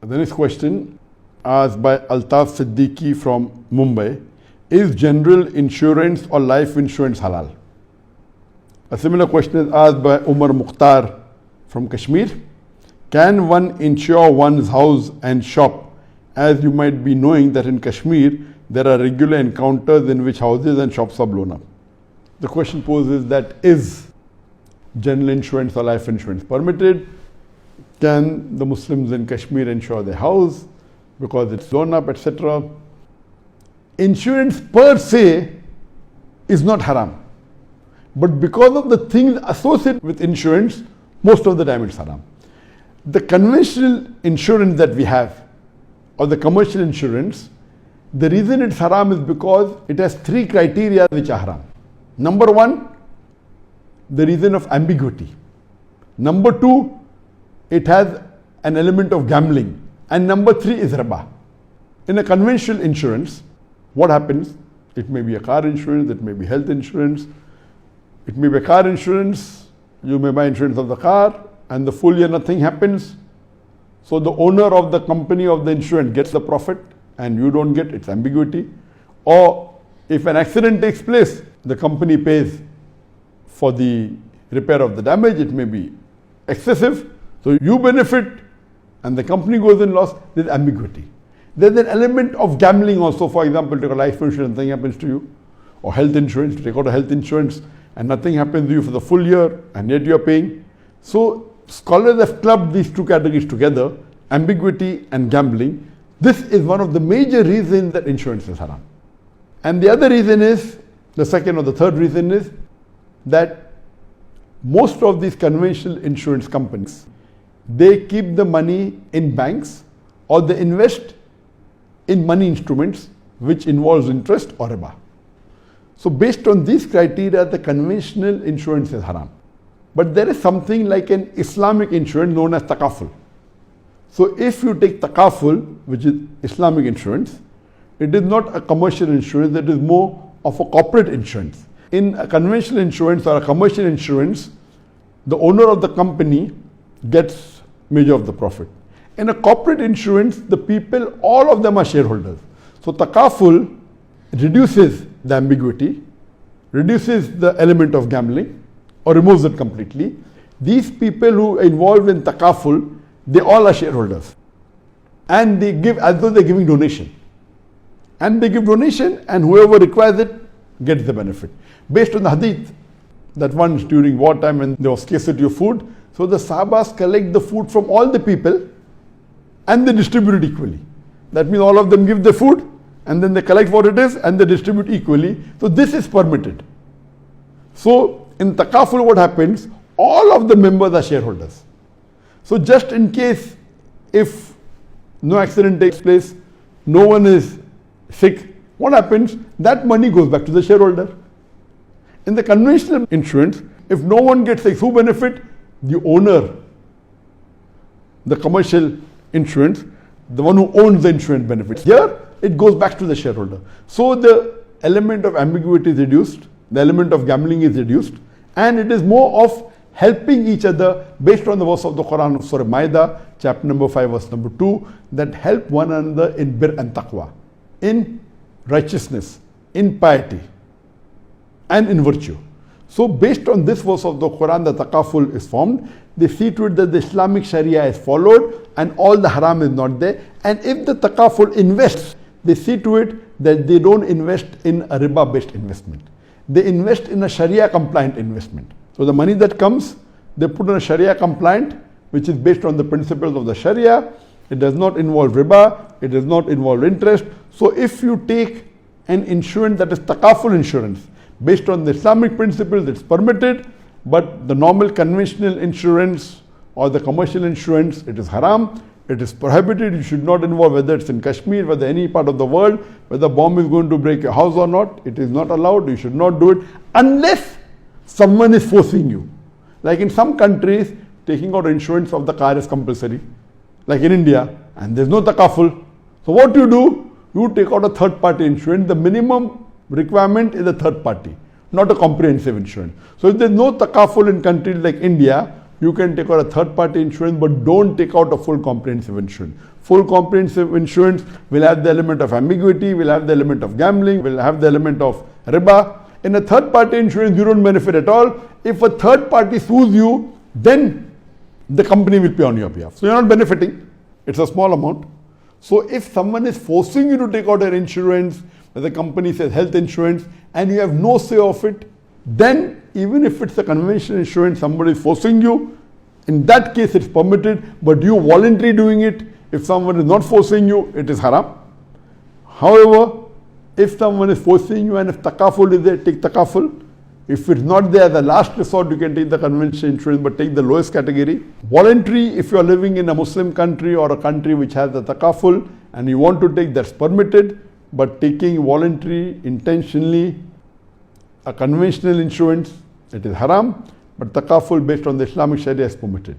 The next question, asked by Altaf Siddiqui from Mumbai, is general insurance or life insurance halal? A similar question is asked by Umar Mukhtar from Kashmir. Can one insure one's house and shop? As you might be knowing that in Kashmir, there are regular encounters in which houses and shops are blown up. The question poses that is general insurance or life insurance permitted? Can the Muslims in Kashmir insure their house because it's blown up, etc.? Insurance per se is not haram. But because of the things associated with insurance, most of the time it's haram. The conventional insurance that we have, or the commercial insurance, the reason it's haram is because it has three criteria which are haram. Number one, the reason of ambiguity. Number two, it has an element of gambling. And number three is riba. In a conventional insurance, what happens? It may be a car insurance, it may be health insurance, it may be a car insurance, you may buy insurance of the car, and the full year nothing happens. So the owner of the company of the insurance gets the profit and you don't get, it's ambiguity. Or if an accident takes place, the company pays for the repair of the damage, it may be excessive. So you benefit and the company goes in loss, there's ambiguity. There's an element of gambling also. For example, take a life insurance, nothing happens to you. Or health insurance, take out a health insurance and nothing happens to you for the full year and yet you're paying. So scholars have clubbed these two categories together, ambiguity and gambling. This is one of the major reasons that insurance is haram. And the other reason is, the second or the third reason is that most of these conventional insurance companies, they keep the money in banks or they invest in money instruments which involves interest or riba. So based on these criteria, the conventional insurance is haram. But there is something like an Islamic insurance known as takaful. So if you take takaful, which is Islamic insurance, it is not a commercial insurance, it is more of a corporate insurance. In a conventional insurance or a commercial insurance, the owner of the company gets major of the profit. In a corporate insurance, the people, all of them are shareholders. So takaful reduces the ambiguity, reduces the element of gambling, or removes it completely. These people who are involved in takaful, they all are shareholders. And they give as though they're giving donation. And they give donation and whoever requires it gets the benefit. Based on the hadith that once during wartime when there was scarcity of food, so the Sahabas collect the food from all the people and they distribute it equally. That means all of them give the food and then they collect what it is and they distribute equally. So this is permitted. So in takaful what happens? All of the members are shareholders. So just in case if no accident takes place, no one is sick, what happens? That money goes back to the shareholder. In the conventional insurance, if no one gets sick, who benefit? The owner. The commercial insurance, the one who owns the insurance benefits. Here, it goes back to the shareholder. So the element of ambiguity is reduced, the element of gambling is reduced, and it is more of helping each other based on the verse of the Quran of Surah Maida, chapter number 5, verse number 2, that help one another in bir and taqwa, in righteousness, in piety, and in virtue. So based on this verse of the Quran, the takaful is formed. They see to it that the Islamic Sharia is followed and all the haram is not there. And if the takaful invests, they see to it that they don't invest in a riba-based investment. They invest in a Sharia-compliant investment. So the money that comes, they put in a Sharia-compliant, which is based on the principles of the Sharia. It does not involve riba, it does not involve interest. So if you take an insurance that is takaful insurance, based on the Islamic principles, it's permitted, but the normal conventional insurance or the commercial insurance, it is haram, it is prohibited. You should not involve, whether it's in Kashmir, whether any part of the world, whether a bomb is going to break your house or not, it is not allowed. You should not do it unless someone is forcing you. Like in some countries, taking out insurance of the car is compulsory, like in India, and there's no takaful. So what do? You take out a third party insurance. The minimum requirement is a third party, not a comprehensive insurance. So if there's no takaful in countries like India, you can take out a third party insurance, but don't take out a full comprehensive insurance. Full comprehensive insurance will have the element of ambiguity, will have the element of gambling, will have the element of riba. In a third party insurance, you don't benefit at all. If a third party sues you, then the company will pay on your behalf. So you're not benefiting. It's a small amount. So if someone is forcing you to take out an insurance, where the company says health insurance, and you have no say of it, then even if it's a conventional insurance, somebody is forcing you, in that case it's permitted, but you voluntarily doing it, if someone is not forcing you, it is haram. However, if someone is forcing you and if takaful is there, take takaful. If it's not there, the last resort, you can take the conventional insurance, but take the lowest category. Voluntary, if you are living in a Muslim country or a country which has the takaful and you want to take, that's permitted. But taking voluntary, intentionally, a conventional insurance, it is haram. But takaful based on the Islamic Sharia is permitted.